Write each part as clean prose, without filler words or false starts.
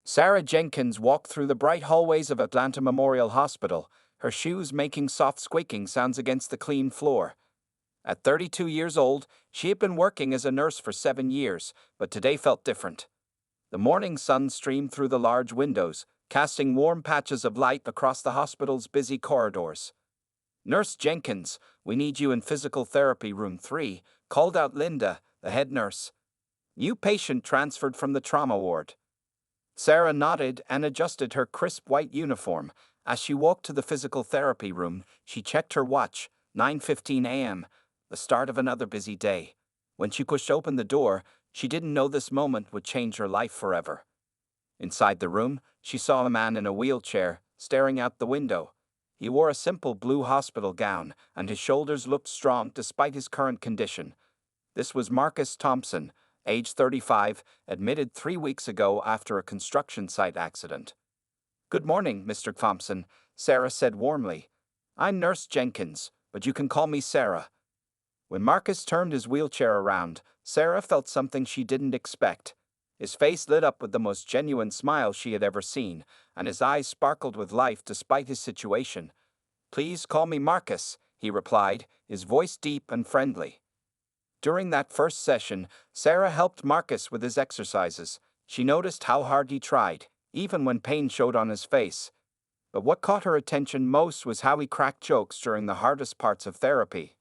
Sarah Jenkins walked through the bright hallways of Atlanta Memorial Hospital, her shoes making soft squeaking sounds against the clean floor. At 32 years old, she had been working as a nurse for 7 years, but today felt different. The morning sun streamed through the large windows, casting warm patches of light across the hospital's busy corridors. "Nurse Jenkins, we need you in physical therapy room 3, called out Linda, the head nurse. New patient transferred from the trauma ward." Sarah nodded and adjusted her crisp white uniform. As she walked to the physical therapy room, she checked her watch, 9:15 a.m., the start of another busy day. When she pushed open the door, she didn't know this moment would change her life forever. Inside the room, she saw a man in a wheelchair, staring out the window. He wore a simple blue hospital gown, and his shoulders looked strong despite his current condition. This was Marcus Thompson, age 35, admitted 3 weeks ago after a construction site accident. "Good morning, Mr. Thompson," Sarah said warmly. "I'm Nurse Jenkins, but you can call me Sarah." When Marcus turned his wheelchair around, Sarah felt something she didn't expect. His face lit up with the most genuine smile she had ever seen, and his eyes sparkled with life despite his situation. "Please call me Marcus," he replied, his voice deep and friendly. During that first session, Sarah helped Marcus with his exercises. She noticed how hard he tried, even when pain showed on his face. But what caught her attention most was how he cracked jokes during the hardest parts of therapy.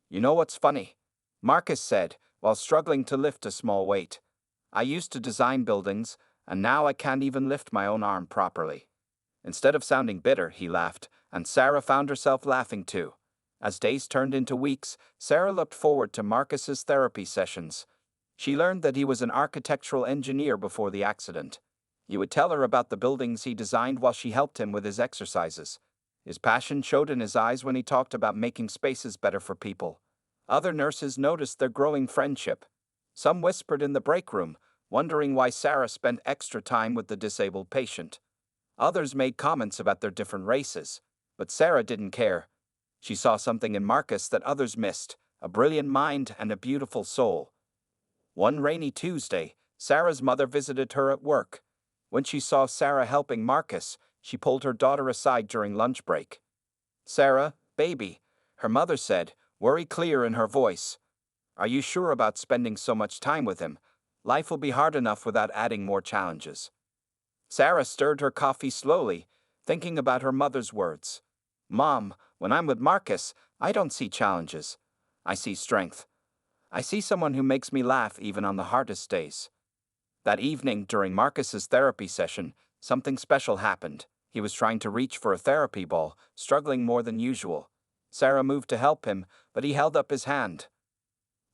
"You know what's funny?" Marcus said, while struggling to lift a small weight. "I used to design buildings, and now I can't even lift my own arm properly." Instead of sounding bitter, he laughed, and Sarah found herself laughing too. As days turned into weeks, Sarah looked forward to Marcus's therapy sessions. She learned that he was an architectural engineer before the accident. He would tell her about the buildings he designed while she helped him with his exercises. His passion showed in his eyes when he talked about making spaces better for people. Other nurses noticed their growing friendship. Some whispered in the break room, wondering why Sarah spent extra time with the disabled patient. Others made comments about their different races, but Sarah didn't care. She saw something in Marcus that others missed, a brilliant mind and a beautiful soul. One rainy Tuesday, Sarah's mother visited her at work. When she saw Sarah helping Marcus, she pulled her daughter aside during lunch break. "Sarah, baby," her mother said, worry clear in her voice. "Are you sure about spending so much time with him? Life will be hard enough without adding more challenges." Sarah stirred her coffee slowly, thinking about her mother's words. "Mom, when I'm with Marcus, I don't see challenges. I see strength. I see someone who makes me laugh even on the hardest days." That evening, during Marcus's therapy session, something special happened. He was trying to reach for a therapy ball, struggling more than usual. Sarah moved to help him, but he held up his hand.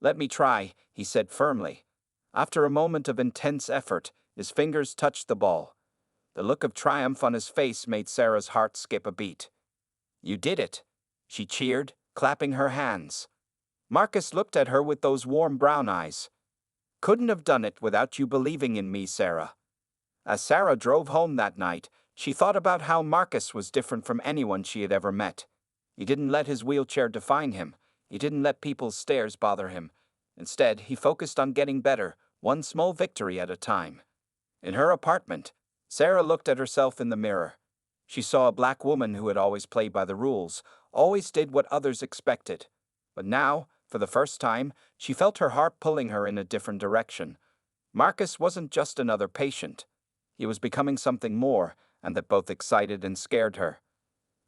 "Let me try," he said firmly. After a moment of intense effort, his fingers touched the ball. The look of triumph on his face made Sarah's heart skip a beat. "You did it," she cheered, clapping her hands. Marcus looked at her with those warm brown eyes. "Couldn't have done it without you believing in me, Sarah." As Sarah drove home that night, she thought about how Marcus was different from anyone she had ever met. He didn't let his wheelchair define him. He didn't let people's stares bother him. Instead, he focused on getting better, one small victory at a time. In her apartment, Sarah looked at herself in the mirror. She saw a black woman who had always played by the rules, always did what others expected. But now, for the first time, she felt her heart pulling her in a different direction. Marcus wasn't just another patient. He was becoming something more, and that both excited and scared her.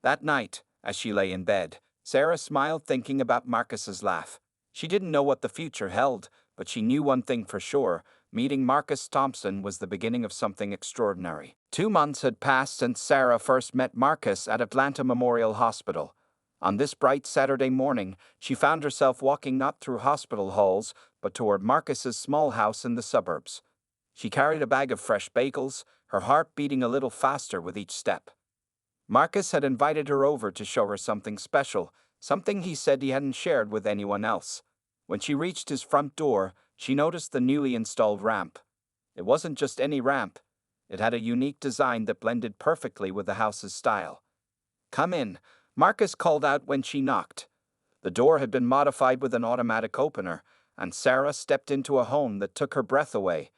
That night, as she lay in bed, Sarah smiled thinking about Marcus's laugh. She didn't know what the future held, but she knew one thing for sure: meeting Marcus Thompson was the beginning of something extraordinary. 2 months had passed since Sarah first met Marcus at Atlanta Memorial Hospital. On this bright Saturday morning, she found herself walking not through hospital halls, but toward Marcus's small house in the suburbs. She carried a bag of fresh bagels, her heart beating a little faster with each step. Marcus had invited her over to show her something special, something he said he hadn't shared with anyone else. When she reached his front door, she noticed the newly installed ramp. It wasn't just any ramp. It had a unique design that blended perfectly with the house's style. "Come in," Marcus called out when she knocked. The door had been modified with an automatic opener, and Sarah stepped into a home that took her breath away.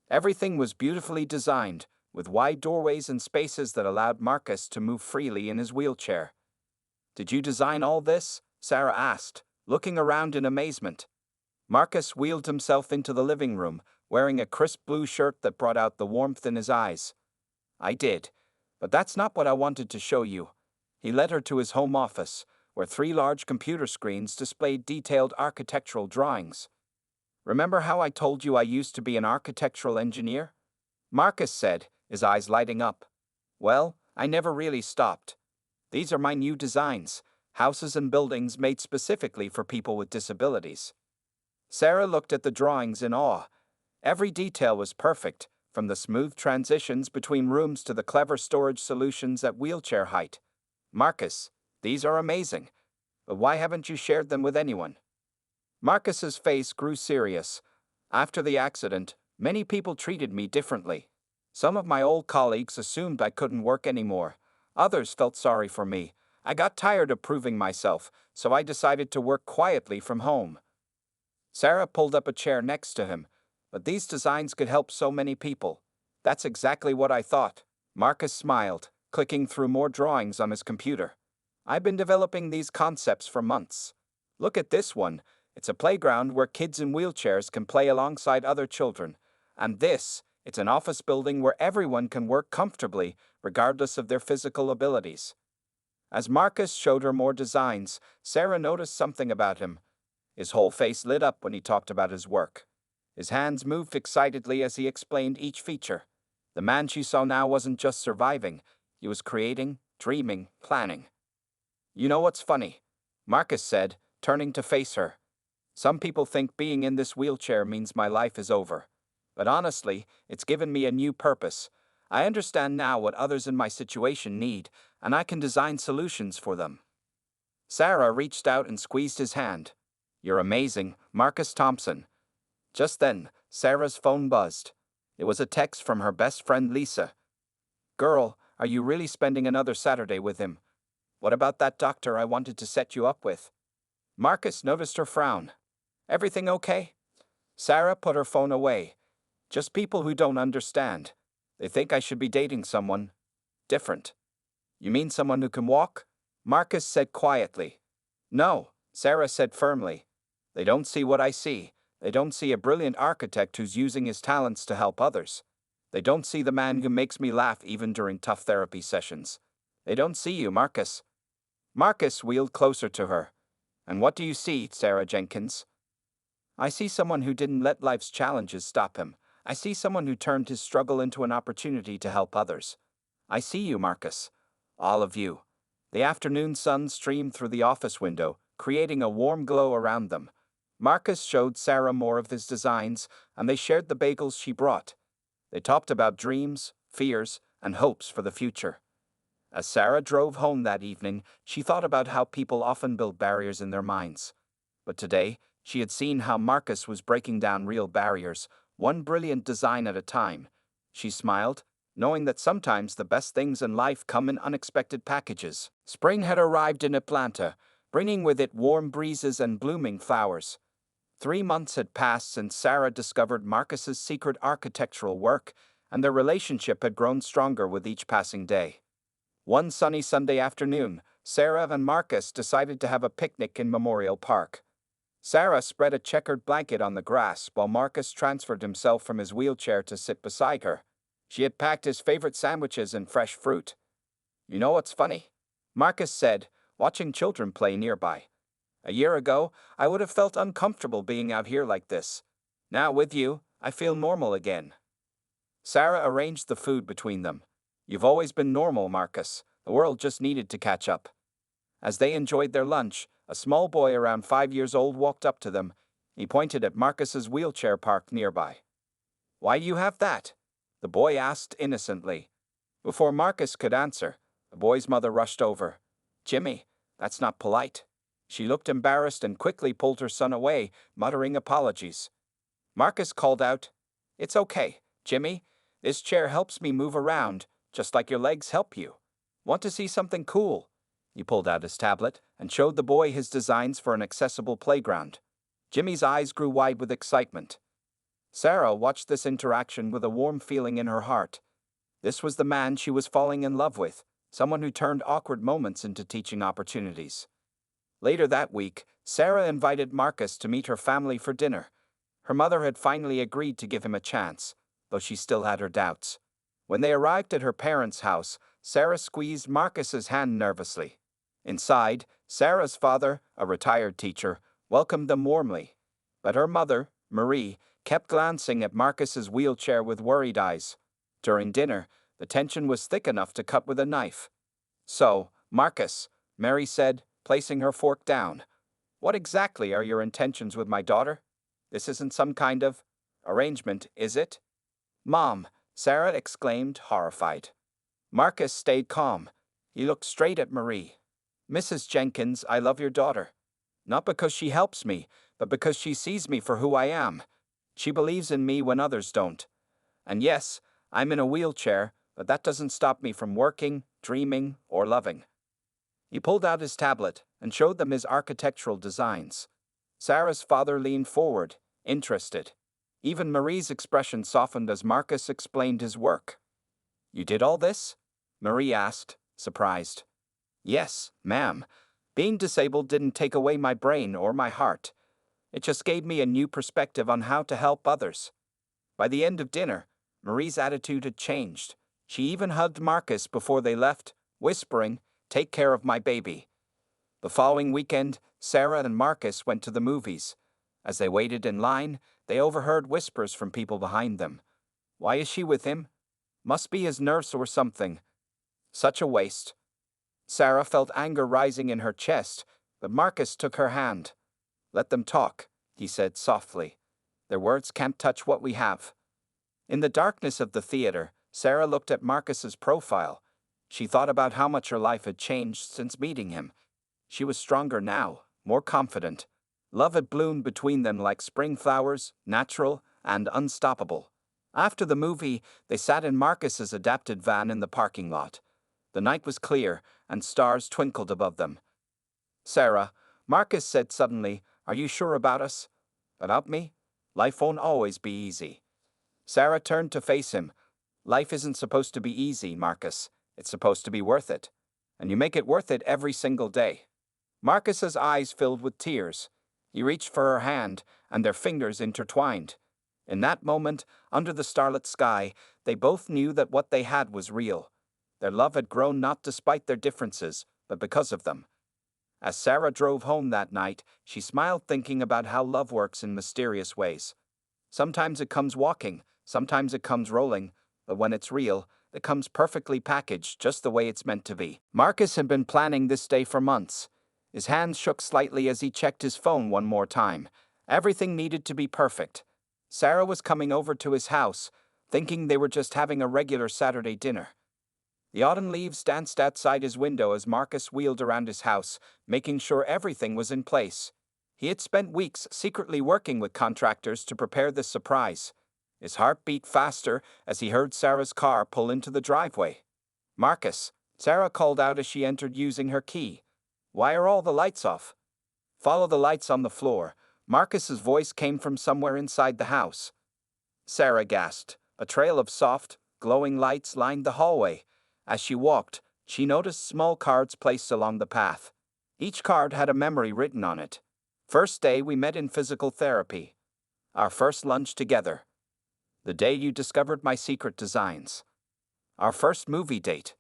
Everything was beautifully designed: with wide doorways and spaces that allowed Marcus to move freely in his wheelchair. "Did you design all this?" Sarah asked, looking around in amazement. Marcus wheeled himself into the living room, wearing a crisp blue shirt that brought out the warmth in his eyes. "I did, but that's not what I wanted to show you." He led her to his home office, where 3 large computer screens displayed detailed architectural drawings. "Remember how I told you I used to be an architectural engineer?" Marcus said, his eyes lighting up. "Well, I never really stopped. These are my new designs, houses and buildings made specifically for people with disabilities." Sarah looked at the drawings in awe. Every detail was perfect, from the smooth transitions between rooms to the clever storage solutions at wheelchair height. "Marcus, these are amazing. But why haven't you shared them with anyone?" Marcus's face grew serious. "After the accident, many people treated me differently. Some of my old colleagues assumed I couldn't work anymore. Others felt sorry for me. I got tired of proving myself, so I decided to work quietly from home." Sarah pulled up a chair next to him. "But these designs could help so many people." "That's exactly what I thought." Marcus smiled, clicking through more drawings on his computer. "I've been developing these concepts for months. Look at this one. It's a playground where kids in wheelchairs can play alongside other children. And this, it's an office building where everyone can work comfortably, regardless of their physical abilities." As Marcus showed her more designs, Sarah noticed something about him. His whole face lit up when he talked about his work. His hands moved excitedly as he explained each feature. The man she saw now wasn't just surviving, he was creating, dreaming, planning. "You know what's funny?" Marcus said, turning to face her. "Some people think being in this wheelchair means my life is over. But honestly, it's given me a new purpose. I understand now what others in my situation need, and I can design solutions for them." Sarah reached out and squeezed his hand. "You're amazing, Marcus Thompson." Just then, Sarah's phone buzzed. It was a text from her best friend Lisa. "Girl, are you really spending another Saturday with him? What about that doctor I wanted to set you up with?" Marcus noticed her frown. "Everything okay?" Sarah put her phone away. "Just people who don't understand. They think I should be dating someone different." "You mean someone who can walk?" Marcus said quietly. "No," Sarah said firmly. "They don't see what I see. They don't see a brilliant architect who's using his talents to help others. They don't see the man who makes me laugh even during tough therapy sessions. They don't see you, Marcus." Marcus wheeled closer to her. "And what do you see, Sarah Jenkins?" "I see someone who didn't let life's challenges stop him. I see someone who turned his struggle into an opportunity to help others. I see you, Marcus. All of you." The afternoon sun streamed through the office window, creating a warm glow around them. Marcus showed Sarah more of his designs, and they shared the bagels she brought. They talked about dreams, fears, and hopes for the future. As Sarah drove home that evening, she thought about how people often build barriers in their minds. But today, she had seen how Marcus was breaking down real barriers, one brilliant design at a time. She smiled, knowing that sometimes the best things in life come in unexpected packages. Spring had arrived in Atlanta, bringing with it warm breezes and blooming flowers. 3 months had passed since Sarah discovered Marcus's secret architectural work, and their relationship had grown stronger with each passing day. One sunny Sunday afternoon, Sarah and Marcus decided to have a picnic in Memorial Park. Sarah spread a checkered blanket on the grass while Marcus transferred himself from his wheelchair to sit beside her. She had packed his favorite sandwiches and fresh fruit. "You know what's funny?" Marcus said, watching children play nearby. "A year ago, I would have felt uncomfortable being out here like this. Now with you, I feel normal again." Sarah arranged the food between them. "You've always been normal, Marcus. The world just needed to catch up." As they enjoyed their lunch, a small boy around 5 years old walked up to them. He pointed at Marcus's wheelchair parked nearby. "Why do you have that?" the boy asked innocently. Before Marcus could answer, the boy's mother rushed over. "Jimmy, that's not polite." She looked embarrassed and quickly pulled her son away, muttering apologies. Marcus called out, "It's okay, Jimmy. This chair helps me move around, just like your legs help you. Want to see something cool?" He pulled out his tablet and showed the boy his designs for an accessible playground. Jimmy's eyes grew wide with excitement. Sarah watched this interaction with a warm feeling in her heart. This was the man she was falling in love with, someone who turned awkward moments into teaching opportunities. Later that week, Sarah invited Marcus to meet her family for dinner. Her mother had finally agreed to give him a chance, though she still had her doubts. When they arrived at her parents' house, Sarah squeezed Marcus's hand nervously. Inside, Sarah's father, a retired teacher, welcomed them warmly. But her mother, Marie, kept glancing at Marcus's wheelchair with worried eyes. During dinner, the tension was thick enough to cut with a knife. "So, Marcus," Mary said, placing her fork down, "what exactly are your intentions with my daughter? This isn't some kind of arrangement, is it?" "Mom," Sarah exclaimed, horrified. Marcus stayed calm. He looked straight at Marie. "Mrs. Jenkins, I love your daughter. Not because she helps me, but because she sees me for who I am. She believes in me when others don't. And yes, I'm in a wheelchair, but that doesn't stop me from working, dreaming, or loving." He pulled out his tablet and showed them his architectural designs. Sarah's father leaned forward, interested. Even Marie's expression softened as Marcus explained his work. "You did all this?" Marie asked, surprised. "Yes, ma'am. Being disabled didn't take away my brain or my heart. It just gave me a new perspective on how to help others." By the end of dinner, Marie's attitude had changed. She even hugged Marcus before they left, whispering, "Take care of my baby." The following weekend, Sarah and Marcus went to the movies. As they waited in line, they overheard whispers from people behind them. "Why is she with him? Must be his nurse or something. Such a waste." Sarah felt anger rising in her chest, but Marcus took her hand. "Let them talk," he said softly. "Their words can't touch what we have." In the darkness of the theater, Sarah looked at Marcus's profile. She thought about how much her life had changed since meeting him. She was stronger now, more confident. Love had bloomed between them like spring flowers, natural and unstoppable. After the movie, they sat in Marcus's adapted van in the parking lot. The night was clear, and stars twinkled above them. "Sarah," Marcus said suddenly, "are you sure about us? About me? Life won't always be easy." Sarah turned to face him. "Life isn't supposed to be easy, Marcus. It's supposed to be worth it. And you make it worth it every single day." Marcus's eyes filled with tears. He reached for her hand, and their fingers intertwined. In that moment, under the starlit sky, they both knew that what they had was real. Their love had grown not despite their differences, but because of them. As Sarah drove home that night, she smiled thinking about how love works in mysterious ways. Sometimes it comes walking, sometimes it comes rolling, but when it's real, it comes perfectly packaged just the way it's meant to be. Marcus had been planning this day for months. His hands shook slightly as he checked his phone one more time. Everything needed to be perfect. Sarah was coming over to his house, thinking they were just having a regular Saturday dinner. The autumn leaves danced outside his window as Marcus wheeled around his house, making sure everything was in place. He had spent weeks secretly working with contractors to prepare this surprise. His heart beat faster as he heard Sarah's car pull into the driveway. "Marcus," Sarah called out as she entered using her key. "Why are all the lights off?" "Follow the lights on the floor." Marcus's voice came from somewhere inside the house. Sarah gasped. A trail of soft, glowing lights lined the hallway. As she walked, she noticed small cards placed along the path. Each card had a memory written on it. "First day we met in physical therapy. Our first lunch together. The day you discovered my secret designs. Our first movie date."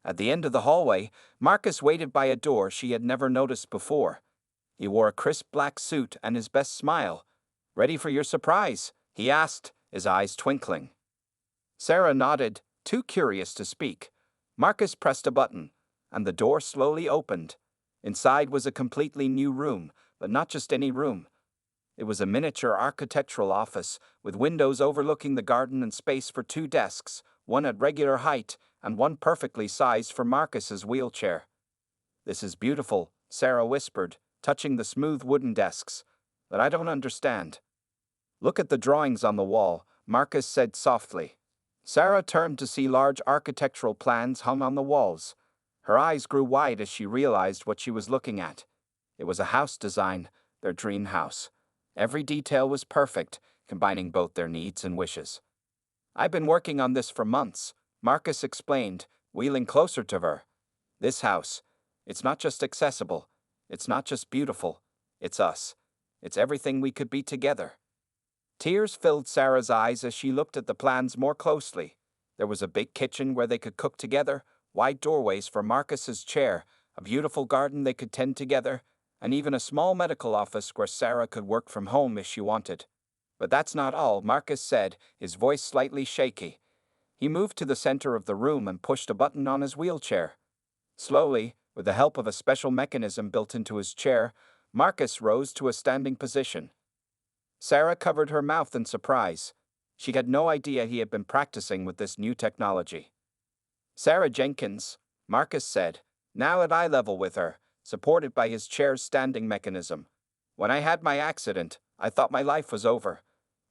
At the end of the hallway, Marcus waited by a door she had never noticed before. He wore a crisp black suit and his best smile. "Ready for your surprise?" he asked, his eyes twinkling. Sarah nodded, too curious to speak. Marcus pressed a button, and the door slowly opened. Inside was a completely new room, but not just any room. It was a miniature architectural office, with windows overlooking the garden and space for 2 desks, one at regular height and one perfectly sized for Marcus's wheelchair. "This is beautiful," Sarah whispered, touching the smooth wooden desks. "But I don't understand." "Look at the drawings on the wall," Marcus said softly. Sarah turned to see large architectural plans hung on the walls. Her eyes grew wide as she realized what she was looking at. It was a house design, their dream house. Every detail was perfect, combining both their needs and wishes. "I've been working on this for months," Marcus explained, wheeling closer to her. This house, it's not just accessible, it's not just beautiful, it's us. It's everything we could be together. Tears filled Sarah's eyes as she looked at the plans more closely. There was a big kitchen where they could cook together, wide doorways for Marcus's chair, a beautiful garden they could tend together, and even a small medical office where Sarah could work from home if she wanted. But that's not all, Marcus said, his voice slightly shaky. He moved to the center of the room and pushed a button on his wheelchair. Slowly, with the help of a special mechanism built into his chair, Marcus rose to a standing position. Sarah covered her mouth in surprise. She had no idea he had been practicing with this new technology. Sarah Jenkins, Marcus said, now at eye level with her, supported by his chair's standing mechanism. When I had my accident, I thought my life was over.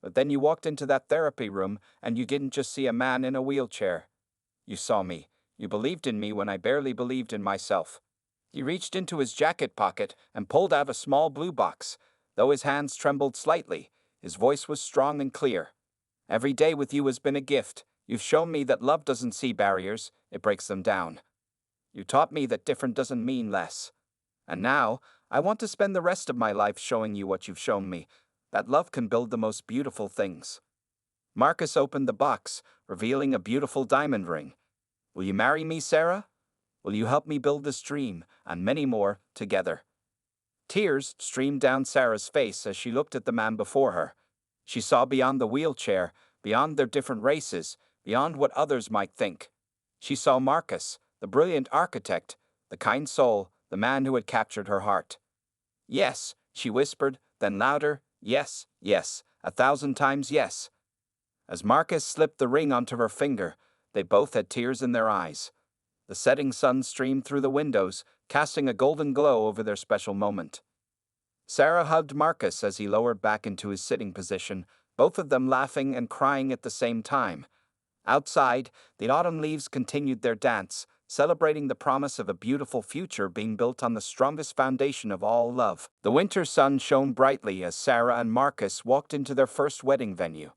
But then you walked into that therapy room and you didn't just see a man in a wheelchair. You saw me. You believed in me when I barely believed in myself. He reached into his jacket pocket and pulled out a small blue box. Though his hands trembled slightly, his voice was strong and clear. Every day with you has been a gift. You've shown me that love doesn't see barriers, it breaks them down. You taught me that different doesn't mean less. And now, I want to spend the rest of my life showing you what you've shown me, that love can build the most beautiful things. Marcus opened the box, revealing a beautiful diamond ring. Will you marry me, Sarah? Will you help me build this dream, and many more, together? Tears streamed down Sarah's face as she looked at the man before her. She saw beyond the wheelchair, beyond their different races, beyond what others might think. She saw Marcus, the brilliant architect, the kind soul, the man who had captured her heart. Yes, she whispered, then louder, yes, yes, 1,000 times yes. As Marcus slipped the ring onto her finger, they both had tears in their eyes. The setting sun streamed through the windows, casting a golden glow over their special moment. Sarah hugged Marcus as he lowered back into his sitting position, both of them laughing and crying at the same time. Outside, the autumn leaves continued their dance, celebrating the promise of a beautiful future being built on the strongest foundation of all, love. The winter sun shone brightly as Sarah and Marcus walked into their first wedding venue.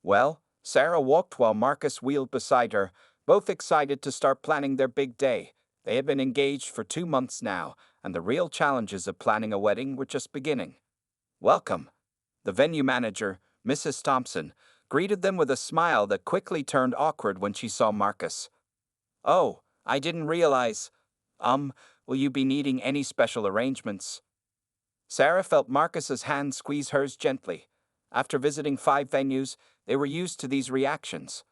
Well, Sarah walked while Marcus wheeled beside her, both excited to start planning their big day. They had been engaged for 2 months now, and the real challenges of planning a wedding were just beginning. Welcome. The venue manager, Mrs. Thompson, greeted them with a smile that quickly turned awkward when she saw Marcus. Oh, I didn't realize. Will you be needing any special arrangements? Sarah felt Marcus's hand squeeze hers gently. After visiting 5 venues, they were used to these reactions.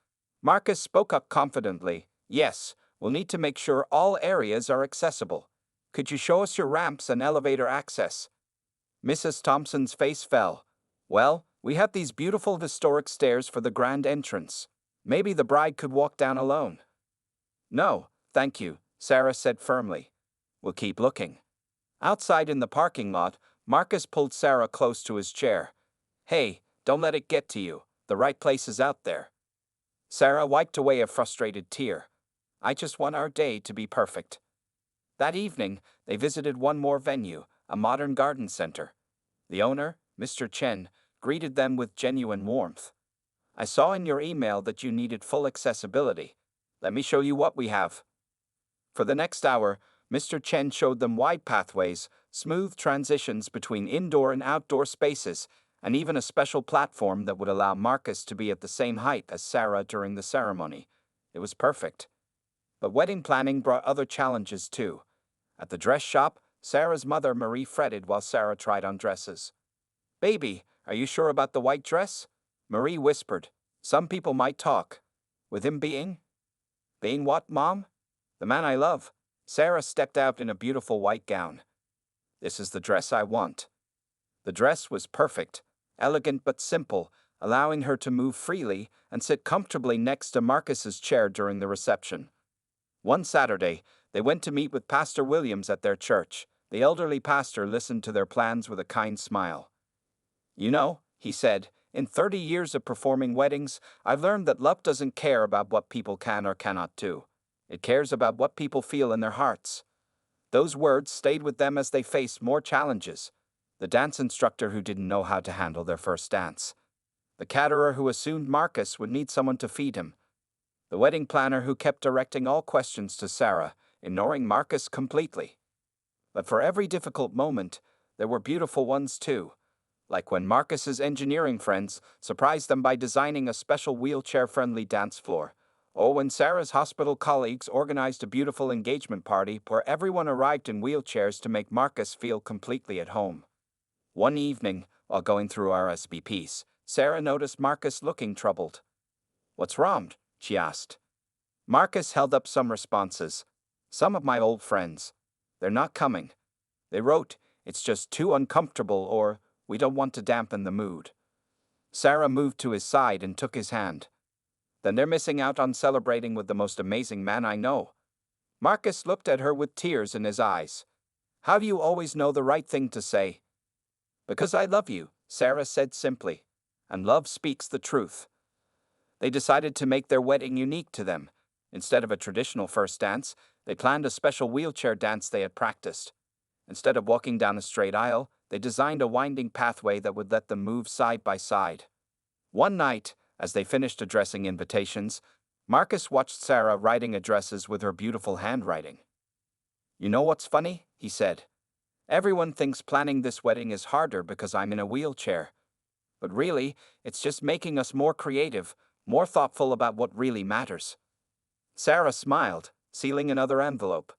Marcus spoke up confidently. Yes, we'll need to make sure all areas are accessible. Could you show us your ramps and elevator access? Mrs. Thompson's face fell. Well, we have these beautiful historic stairs for the grand entrance. Maybe the bride could walk down alone. No, thank you, Sarah said firmly. We'll keep looking. Outside in the parking lot, Marcus pulled Sarah close to his chair. Hey, don't let it get to you. The right place is out there. Sarah wiped away a frustrated tear. I just want our day to be perfect. That evening, they visited one more venue, a modern garden center. The owner, Mr. Chen, greeted them with genuine warmth. I saw in your email that you needed full accessibility. Let me show you what we have. For the next hour, Mr. Chen showed them wide pathways, smooth transitions between indoor and outdoor spaces, and even a special platform that would allow Marcus to be at the same height as Sarah during the ceremony. It was perfect. But wedding planning brought other challenges too. At the dress shop, Sarah's mother Marie fretted while Sarah tried on dresses. Baby, are you sure about the white dress? Marie whispered. Some people might talk. With him being? Being what, Mom? The man I love. Sarah stepped out in a beautiful white gown. This is the dress I want. The dress was perfect, elegant but simple, allowing her to move freely and sit comfortably next to Marcus's chair during the reception. One Saturday, they went to meet with Pastor Williams at their church. The elderly pastor listened to their plans with a kind smile. You know, he said, in 30 years of performing weddings, I've learned that love doesn't care about what people can or cannot do. It cares about what people feel in their hearts. Those words stayed with them as they faced more challenges. The dance instructor who didn't know how to handle their first dance. The caterer who assumed Marcus would need someone to feed him. the wedding planner who kept directing all questions to Sarah, ignoring Marcus completely. But for every difficult moment, there were beautiful ones too, like when Marcus's engineering friends surprised them by designing a special wheelchair-friendly dance floor, or when Sarah's hospital colleagues organized a beautiful engagement party where everyone arrived in wheelchairs to make Marcus feel completely at home. One evening, while going through RSVPs, Sarah noticed Marcus looking troubled. "What's wrong?" she asked. Marcus held up some responses. "Some of my old friends. They're not coming. They wrote, 'It's just too uncomfortable,' or 'We don't want to dampen the mood.'" Sarah moved to his side and took his hand. "Then they're missing out on celebrating with the most amazing man I know." Marcus looked at her with tears in his eyes. "How do you always know the right thing to say?" "Because I love you," Sarah said simply. "And love speaks the truth." They decided to make their wedding unique to them. Instead of a traditional first dance, they planned a special wheelchair dance they had practiced. Instead of walking down a straight aisle, they designed a winding pathway that would let them move side by side. One night, as they finished addressing invitations, Marcus watched Sarah writing addresses with her beautiful handwriting. "You know what's funny?" he said. "Everyone thinks planning this wedding is harder because I'm in a wheelchair. But really, it's just making us more creative, more thoughtful about what really matters." Sarah smiled, sealing another envelope.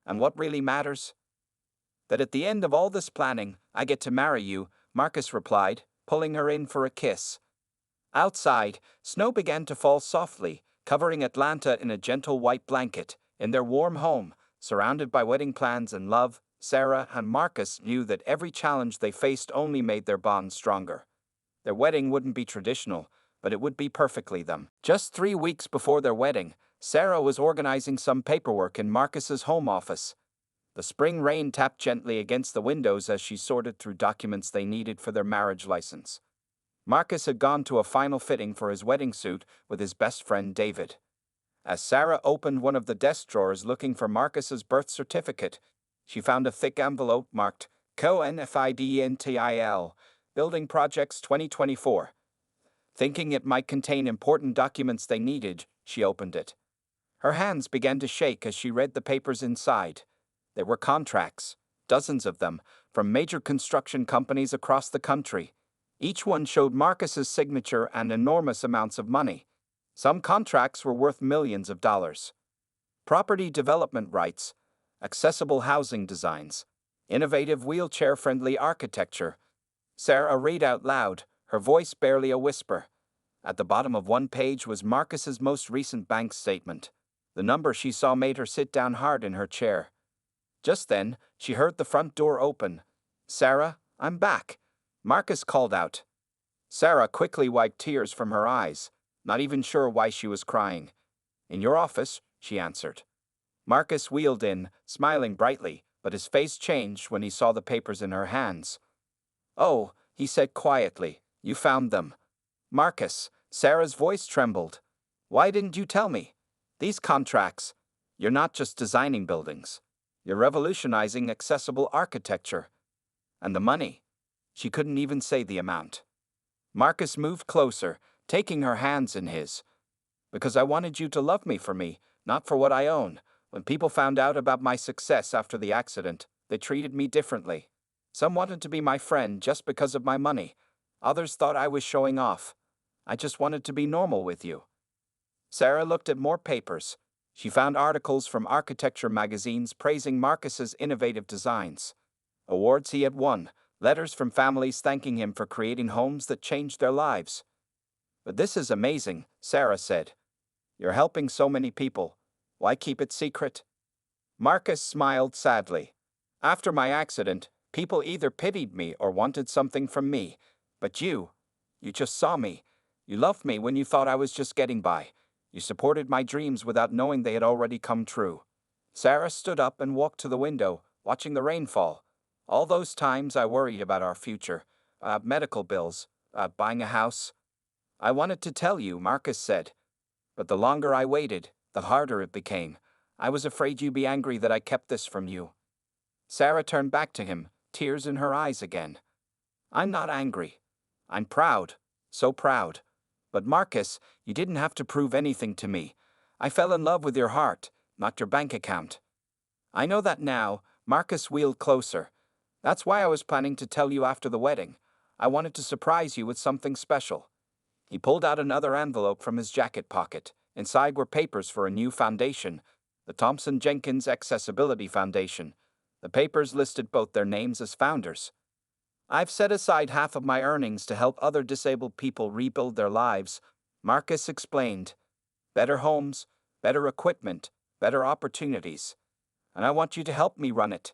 "And what really matters?" "That at the end of all this planning, I get to marry you," Marcus replied, pulling her in for a kiss. Outside, snow began to fall softly, covering Atlanta in a gentle white blanket. In their warm home, surrounded by wedding plans and love, Sarah and Marcus knew that every challenge they faced only made their bond stronger. Their wedding wouldn't be traditional, but it would be perfectly them. Just 3 weeks before their wedding, Sarah was organizing some paperwork in Marcus's home office. The spring rain tapped gently against the windows as she sorted through documents they needed for their marriage license. Marcus had gone to a final fitting for his wedding suit with his best friend David. As Sarah opened one of the desk drawers looking for Marcus's birth certificate, she found a thick envelope marked CONFIDENTIL, Building Projects 2024. Thinking it might contain important documents they needed, she opened it. Her hands began to shake as she read the papers inside. There were contracts, dozens of them, from major construction companies across the country. Each one showed Marcus's signature and enormous amounts of money. Some contracts were worth millions of dollars. Property development rights, accessible housing designs, innovative wheelchair-friendly architecture. Sarah read out loud, her voice barely a whisper. At the bottom of one page was Marcus's most recent bank statement. The number she saw made her sit down hard in her chair. Just then, she heard the front door open. "Sarah, I'm back," Marcus called out. Sarah quickly wiped tears from her eyes, not even sure why she was crying. "In your office," she answered. Marcus wheeled in, smiling brightly, but his face changed when he saw the papers in her hands. "Oh," he said quietly, "you found them." "Marcus," Sarah's voice trembled. "Why didn't you tell me? These contracts, you're not just designing buildings. You're revolutionizing accessible architecture. And the money." She couldn't even say the amount. Marcus moved closer, taking her hands in his. "Because I wanted you to love me for me, not for what I own. When people found out about my success after the accident, they treated me differently. Some wanted to be my friend just because of my money. Others thought I was showing off. I just wanted to be normal with you." Sarah looked at more papers. She found articles from architecture magazines praising Marcus's innovative designs. Awards he had won, letters from families thanking him for creating homes that changed their lives. "But this is amazing," Sarah said. "You're helping so many people. Why keep it secret?" Marcus smiled sadly. "After my accident, people either pitied me or wanted something from me. But you just saw me. You loved me when you thought I was just getting by. You supported my dreams without knowing they had already come true." Sarah stood up and walked to the window, watching the rain fall. "All those times I worried about our future, medical bills, buying a house. I wanted to tell you," Marcus said. "But the longer I waited, the harder it became. I was afraid you'd be angry that I kept this from you." Sarah turned back to him, tears in her eyes again. "I'm not angry. I'm proud, so proud. But Marcus, you didn't have to prove anything to me. I fell in love with your heart, not your bank account. I know that now. Marcus wheeled closer. That's why I was planning to tell you after the wedding. I wanted to surprise you with something special. He pulled out another envelope from his jacket pocket. Inside were papers for a new foundation, the Thompson Jenkins Accessibility Foundation. The papers listed both their names as founders. I've set aside half of my earnings to help other disabled people rebuild their lives, Marcus explained. Better homes, better equipment, better opportunities. And I want you to help me run it.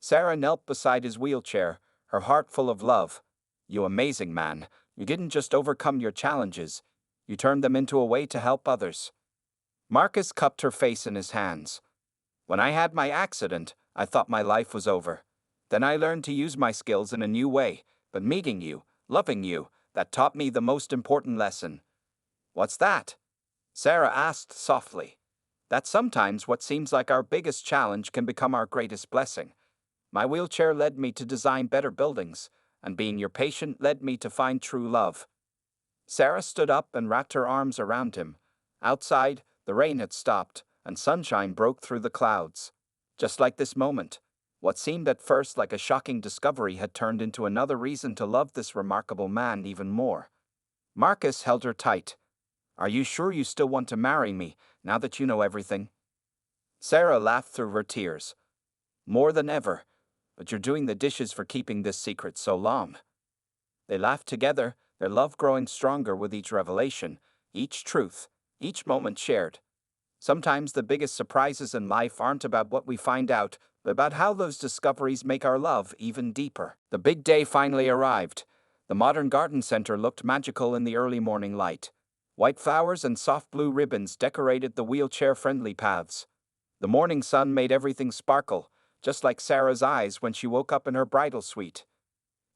Sarah knelt beside his wheelchair, her heart full of love. You amazing man, you didn't just overcome your challenges, you turned them into a way to help others. Marcus cupped her face in his hands. When I had my accident, I thought my life was over. Then I learned to use my skills in a new way, but meeting you, loving you, that taught me the most important lesson. What's that? Sarah asked softly. That sometimes what seems like our biggest challenge can become our greatest blessing. My wheelchair led me to design better buildings, and being your patient led me to find true love. Sarah stood up and wrapped her arms around him. Outside, the rain had stopped, and sunshine broke through the clouds. Just like this moment, what seemed at first like a shocking discovery had turned into another reason to love this remarkable man even more. Marcus held her tight. Are you sure you still want to marry me, now that you know everything? Sarah laughed through her tears. More than ever, but you're doing the dishes for keeping this secret so long. They laughed together, their love growing stronger with each revelation, each truth, each moment shared. Sometimes the biggest surprises in life aren't about what we find out, but about how those discoveries make our love even deeper. The big day finally arrived. The modern garden center looked magical in the early morning light. White flowers and soft blue ribbons decorated the wheelchair-friendly paths. The morning sun made everything sparkle, just like Sarah's eyes when she woke up in her bridal suite.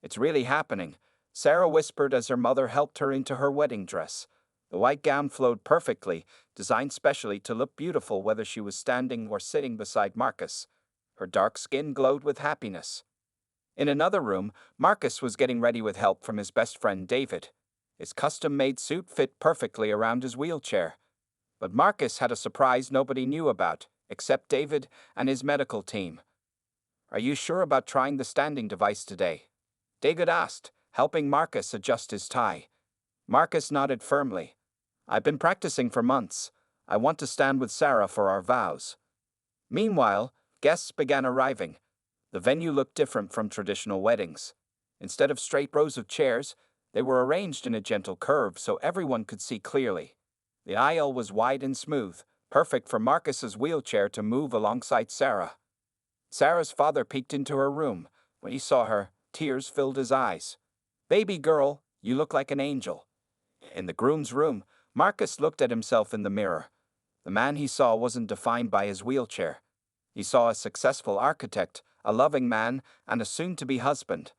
It's really happening, Sarah whispered as her mother helped her into her wedding dress. The white gown flowed perfectly, designed specially to look beautiful whether she was standing or sitting beside Marcus. Her dark skin glowed with happiness. In another room, Marcus was getting ready with help from his best friend David. His custom-made suit fit perfectly around his wheelchair. But Marcus had a surprise nobody knew about, except David and his medical team. Are you sure about trying the standing device today? David asked, helping Marcus adjust his tie. Marcus nodded firmly. I've been practicing for months. I want to stand with Sarah for our vows. Meanwhile, guests began arriving. The venue looked different from traditional weddings. Instead of straight rows of chairs, they were arranged in a gentle curve so everyone could see clearly. The aisle was wide and smooth, perfect for Marcus's wheelchair to move alongside Sarah. Sarah's father peeked into her room. When he saw her, tears filled his eyes. Baby girl, you look like an angel. In the groom's room, Marcus looked at himself in the mirror. The man he saw wasn't defined by his wheelchair. He saw a successful architect, a loving man, and a soon-to-be husband.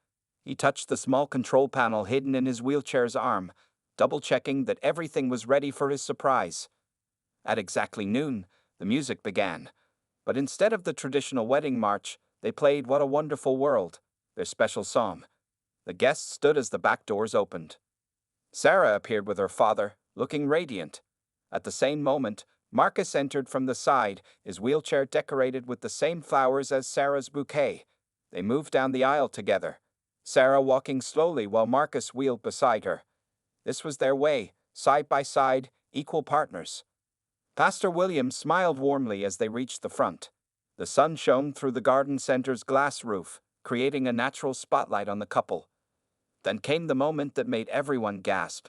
He touched the small control panel hidden in his wheelchair's arm, double-checking that everything was ready for his surprise. At exactly noon, the music began. But instead of the traditional wedding march, they played What a Wonderful World, their special song. The guests stood as the back doors opened. Sarah appeared with her father, looking radiant. At the same moment, Marcus entered from the side, his wheelchair decorated with the same flowers as Sarah's bouquet. They moved down the aisle together, Sarah walking slowly while Marcus wheeled beside her. This was their way, side by side, equal partners. Pastor William smiled warmly as they reached the front. The sun shone through the garden center's glass roof, creating a natural spotlight on the couple. Then came the moment that made everyone gasp.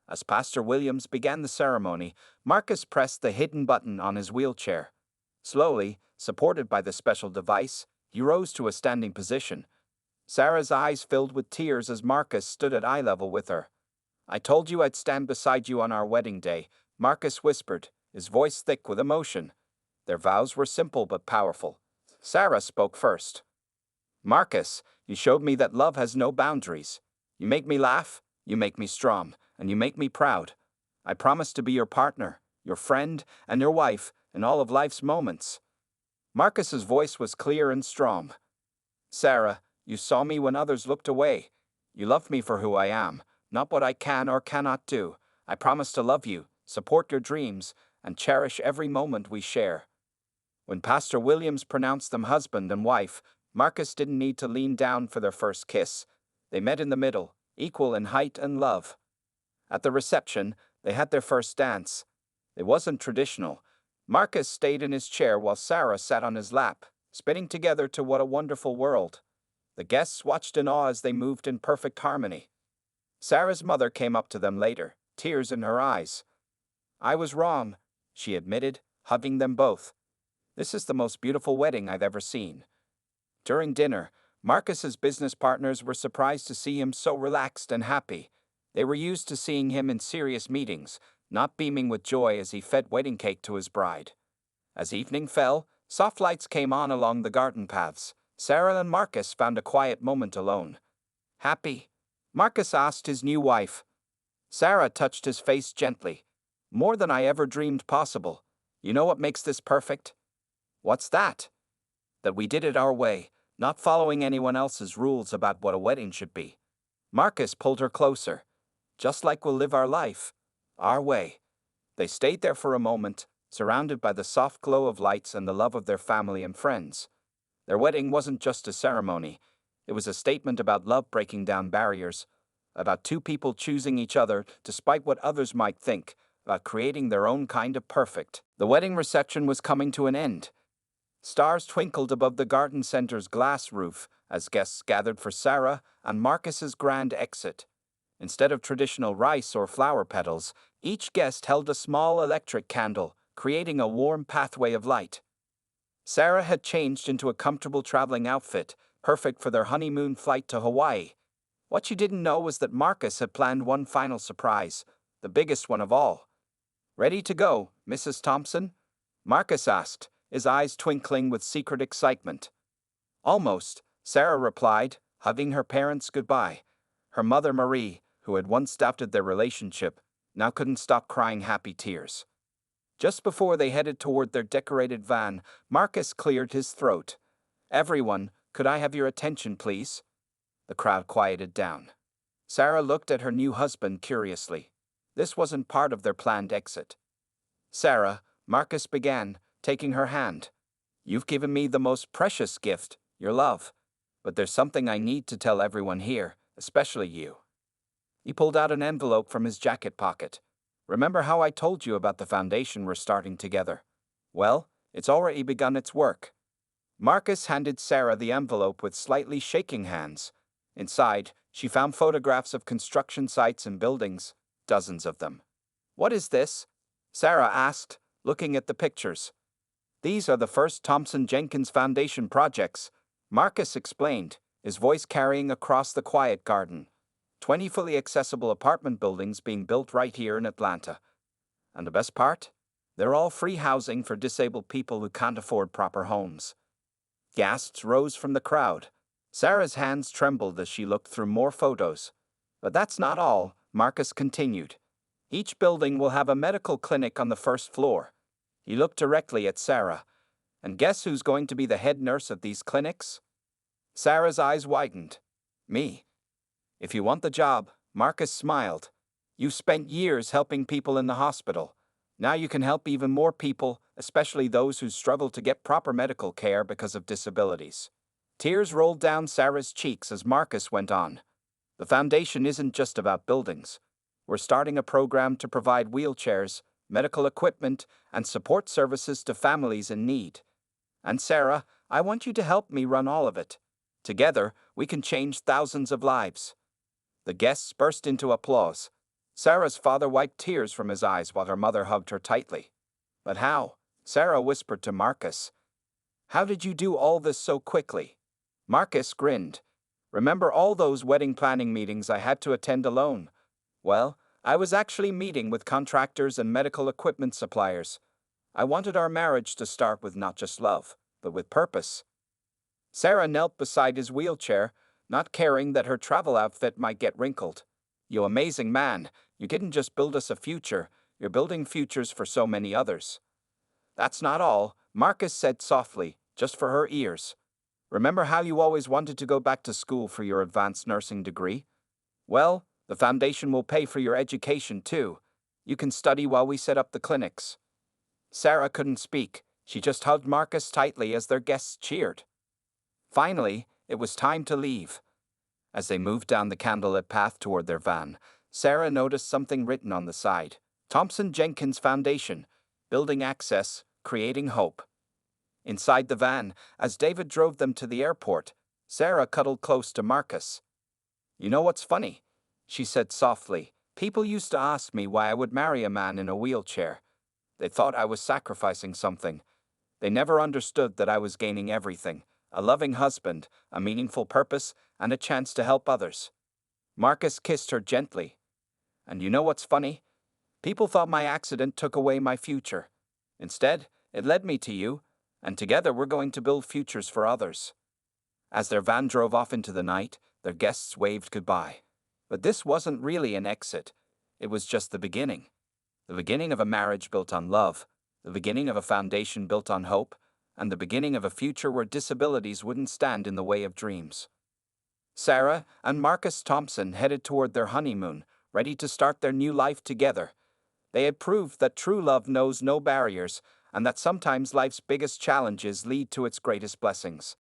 As Pastor Williams began the ceremony, Marcus pressed the hidden button on his wheelchair. Slowly, supported by the special device, he rose to a standing position. Sarah's eyes filled with tears as Marcus stood at eye level with her. I told you I'd stand beside you on our wedding day, Marcus whispered, his voice thick with emotion. Their vows were simple but powerful. Sarah spoke first. Marcus, you showed me that love has no boundaries. You make me laugh, you make me strong, and you make me proud. I promise to be your partner, your friend, and your wife in all of life's moments. Marcus's voice was clear and strong. Sarah, you saw me when others looked away. You loved me for who I am, not what I can or cannot do. I promise to love you, support your dreams, and cherish every moment we share. When Pastor Williams pronounced them husband and wife, Marcus didn't need to lean down for their first kiss. They met in the middle, equal in height and love. At the reception, they had their first dance. It wasn't traditional. Marcus stayed in his chair while Sarah sat on his lap, spinning together to What a Wonderful World. The guests watched in awe as they moved in perfect harmony. Sarah's mother came up to them later, tears in her eyes. "I was wrong," she admitted, hugging them both. "This is the most beautiful wedding I've ever seen." During dinner, Marcus's business partners were surprised to see him so relaxed and happy. They were used to seeing him in serious meetings, not beaming with joy as he fed wedding cake to his bride. As evening fell, soft lights came on along the garden paths. Sarah and Marcus found a quiet moment alone. "Happy?" Marcus asked his new wife. Sarah touched his face gently. "More than I ever dreamed possible. You know what makes this perfect?" "What's that?" "That we did it our way, not following anyone else's rules about what a wedding should be." Marcus pulled her closer. "Just like we'll live our life. Our way." They stayed there for a moment, surrounded by the soft glow of lights and the love of their family and friends. Their wedding wasn't just a ceremony. It was a statement about love breaking down barriers, about two people choosing each other despite what others might think, about creating their own kind of perfect. The wedding reception was coming to an end. Stars twinkled above the garden center's glass roof as guests gathered for Sarah and Marcus's grand exit. Instead of traditional rice or flower petals, each guest held a small electric candle, creating a warm pathway of light. Sarah had changed into a comfortable traveling outfit, perfect for their honeymoon flight to Hawaii. What she didn't know was that Marcus had planned one final surprise, the biggest one of all. "Ready to go, Mrs. Thompson?" Marcus asked, his eyes twinkling with secret excitement. "Almost," Sarah replied, hugging her parents goodbye. Her mother Marie, who had once doubted their relationship, now couldn't stop crying happy tears. Just before they headed toward their decorated van, Marcus cleared his throat. "Everyone, could I have your attention, please?" The crowd quieted down. Sarah looked at her new husband curiously. This wasn't part of their planned exit. "Sarah," Marcus began, taking her hand. "You've given me the most precious gift, your love. But there's something I need to tell everyone here, especially you." He pulled out an envelope from his jacket pocket. "Remember how I told you about the foundation we're starting together? Well, it's already begun its work." Marcus handed Sarah the envelope with slightly shaking hands. Inside, she found photographs of construction sites and buildings, dozens of them. "What is this?" Sarah asked, looking at the pictures. "These are the first Thompson-Jenkins Foundation projects," Marcus explained, his voice carrying across the quiet garden. 20 fully accessible apartment buildings being built right here in Atlanta. And the best part? They're all free housing for disabled people who can't afford proper homes. Gasps rose from the crowd. Sarah's hands trembled as she looked through more photos. "But that's not all," Marcus continued. "Each building will have a medical clinic on the first floor." He looked directly at Sarah. "And guess who's going to be the head nurse of these clinics?" Sarah's eyes widened. "Me." "If you want the job," Marcus smiled. "You've spent years helping people in the hospital. Now you can help even more people, especially those who struggle to get proper medical care because of disabilities." Tears rolled down Sarah's cheeks as Marcus went on. "The foundation isn't just about buildings. We're starting a program to provide wheelchairs, medical equipment, and support services to families in need. And Sarah, I want you to help me run all of it. Together, we can change thousands of lives." The guests burst into applause. Sarah's father wiped tears from his eyes while her mother hugged her tightly. "But how?" Sarah whispered to Marcus. "How did you do all this so quickly?" Marcus grinned. "Remember all those wedding planning meetings I had to attend alone? Well, I was actually meeting with contractors and medical equipment suppliers. I wanted our marriage to start with not just love, but with purpose." Sarah knelt beside his wheelchair, not caring that her travel outfit might get wrinkled. "You amazing man, you didn't just build us a future, you're building futures for so many others." "That's not all," Marcus said softly, just for her ears. "Remember how you always wanted to go back to school for your advanced nursing degree? Well, the foundation will pay for your education too. You can study while we set up the clinics." Sarah couldn't speak. She just hugged Marcus tightly as their guests cheered. Finally, it was time to leave. As they moved down the candlelit path toward their van, Sarah noticed something written on the side. Thompson Jenkins Foundation, building access, creating hope. Inside the van, as David drove them to the airport, Sarah cuddled close to Marcus. "You know what's funny?" she said softly. "People used to ask me why I would marry a man in a wheelchair. They thought I was sacrificing something. They never understood that I was gaining everything: a loving husband, a meaningful purpose, and a chance to help others." Marcus kissed her gently. "And you know what's funny? People thought my accident took away my future. Instead, it led me to you, and together we're going to build futures for others." As their van drove off into the night, their guests waved goodbye. But this wasn't really an exit. It was just the beginning. The beginning of a marriage built on love, the beginning of a foundation built on hope, and the beginning of a future where disabilities wouldn't stand in the way of dreams. Sarah and Marcus Thompson headed toward their honeymoon, ready to start their new life together. They had proved that true love knows no barriers, and that sometimes life's biggest challenges lead to its greatest blessings.